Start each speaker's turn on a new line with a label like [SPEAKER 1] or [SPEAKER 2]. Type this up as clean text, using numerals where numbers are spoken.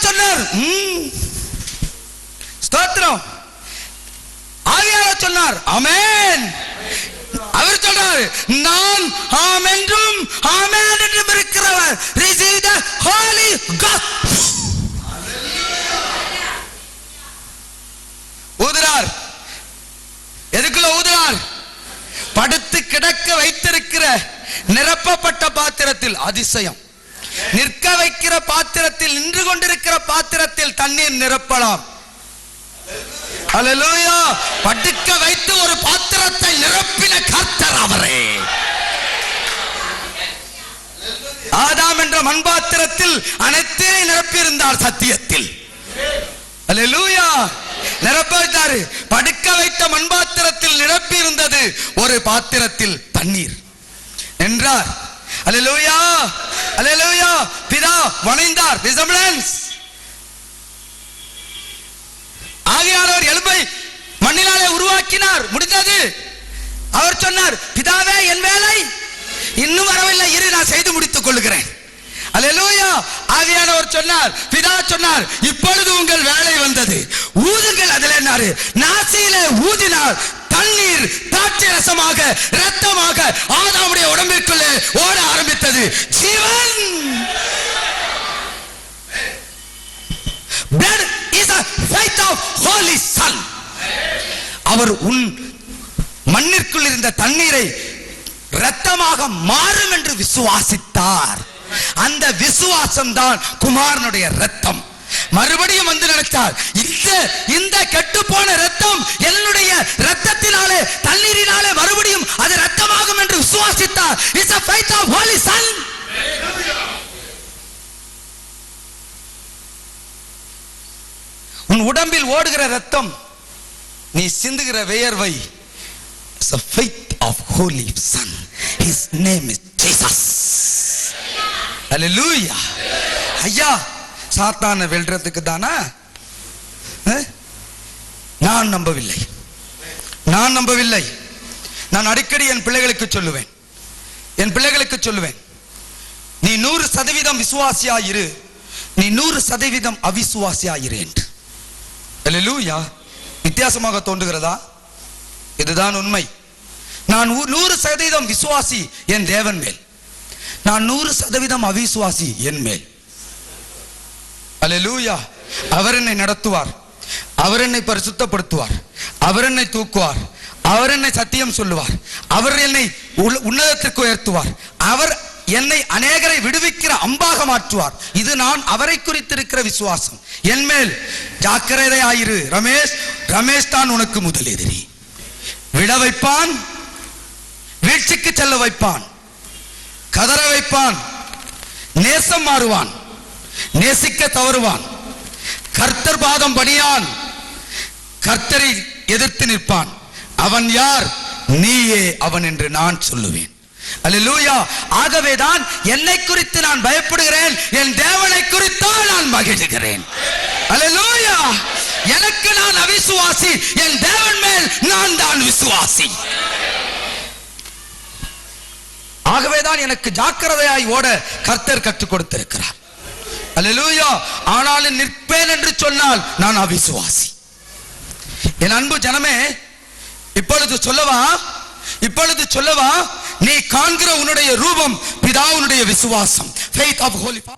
[SPEAKER 1] சொன்னார், ஸ்தோத்திரம். ஆவியானவர் சொன்னார், ஆமென். அவர் சொன்னார், நான் ஆம் என்றும் ஆமென் என்றும் இருக்கிறவர். Receive the Holy Ghost. ஊதுறார். எதுக்குள்ள ஊதுறார்? படுத்து கிடக்க வைத்திருக்கிற நிரப்பப்பட்ட பாத்திரத்தில் அதிசயம். நிற்க வைக்கிற பாத்திரத்தில், நின்று கொண்டிருக்கிற பாத்திரத்தில் தண்ணீர் நிரப்பலாம். அல்லேலூயா. படுக்க வைத்து ஒரு பாத்திரத்தை நிரப்பின கர்த்தர் அவரே. ஆதாம் என்ற மண்பாத்திரத்தில் அனைத்தையும் நிரப்பியிருந்தார் சத்தியத்தில். அல்லேலூயா. நிரப்ப வைத்தாரு. படுக்க வைத்த மண்பாத்திரத்தில் நிரப்பி இருந்தது ஒரு பாத்திரத்தில் தண்ணீர் என்றார். அல்லேலூயா, அல்லேலூயா. பிதா வணைந்தார். ரிசம்பிளன்ஸ். ஆவியானவர் எலும்பை மண்ணினாலே உருவாக்கினார். முடிந்தது. அவர் சொன்னார், பிதாவே என் வேலை இன்னும் வரவில்லை, இரு நான் செய்து முடித்துக் கொள்கிறேன். அல்லேலூயா. ஆவியானவர் சொன்னார், பிதா சொன்னார், இப்பொழுது உங்கள் வேலை வந்தது, ஊதுங்கள். அதில் என்னாரு? நாசியிலே ஊதினார். தண்ணீர் திராட்சை ரசமாக, இரத்தமாக ஆதாமுடைய உடம்பிற்குள்ளே ஓட ஆரம்பித்தது. ஜீவன். Blood is a faith of Holy Son. அவர் உன் மண்ணிற்குள் இருந்த தண்ணீரை இரத்தமாக மாறும் என்று விசுவாசித்தார். அந்த விசுவாசம் தான் குமாரனுடைய இரத்தம். மறுபடியும் வந்து நினைத்தார், இந்த கெட்டு போன இரத்தம் என்னுடைய இரத்தத்தினாலே, தண்ணீரினாலே மறுபடியும் அது இரத்தமாகும் என்று விசுவாசித்தார். It's a faith of Holy Son. உன் உடம்பில் ஓடுகிற இரத்தம், நீ சிந்துகிற வியர்வை, it's a faith of Holy Son. His name is Jesus. Hallelujah. ஐயா, சாத்தானை வெல்றதுக்கு தானா? நான் நம்பவில்லை. நான் அடிக்கடி என் பிள்ளைகளுக்கு சொல்லுவேன், நீ 100% விசுவாசியாயிரு, நீ 100% அவிசுவாசியாயிரு என்று. அல்லேலூயா. வித்தியாசமாக தோன்றுகிறதா? இதுதான் உண்மை. நான் 100% விசுவாசி என் தேவன் மேல், நான் 100% அவிசுவாசி என் மேல். அல்லேலூயா. அவர் என்னை நடத்துவார், அவர் என்னை பரிசுத்தப்படுத்துவார், அவர் என்னை தூக்குவார், அவர் என்னை சத்தியம் சொல்லுவார், அவர் என்னை உன்னதத்திற்கு உயர்த்துவார், அவர் என்னை அநேகரை விடுவிக்கிற அம்பாக மாற்றுவார். இது நான் அவரை குறித்திருக்கிற விசுவாசம். என் மேல் ஜாக்கிரதையாயிரு ரமேஷ் தான் உனக்கு முதல் எதிரி. விட வைப்பான், வீழ்ச்சிக்கு செல்ல வைப்பான், கதற வைப்பான், நேசம் மாறுவான், நேசிக்க தவறுவான், கர்த்தர் பாதம் பணியான், கர்த்தரை எதிர்த்து நிற்பான். அவன் யார்? நீயே அவன் என்று நான் சொல்லுவேன். அல்லேலூயா. ஆகவேதான் என்னை குறித்து நான் பயப்படுகிறேன், என் தேவனை குறித்தோ நான் மகிழ்கிறேன். அல்லேலூயா. எனக்கு நான் அவிசுவாசி, என் தேவன் மேல் நான் தான் விசுவாசி. ஆகவேதான் எனக்கு ஜாக்கிரதையாய் ஓட கர்த்தர் கற்றுக் கொடுத்திருக்கிறார். அல்லேலூயா. ஆனாலும் நிற்பேன் என்று சொன்னால் நான் அவிசுவாசி. என் அன்பு ஜனமே, இப்பொழுது சொல்லவா, நீ காண்கிற உன்னுடைய ரூபம் பிதாவுடைய விசுவாசம். Faith of Holy Father.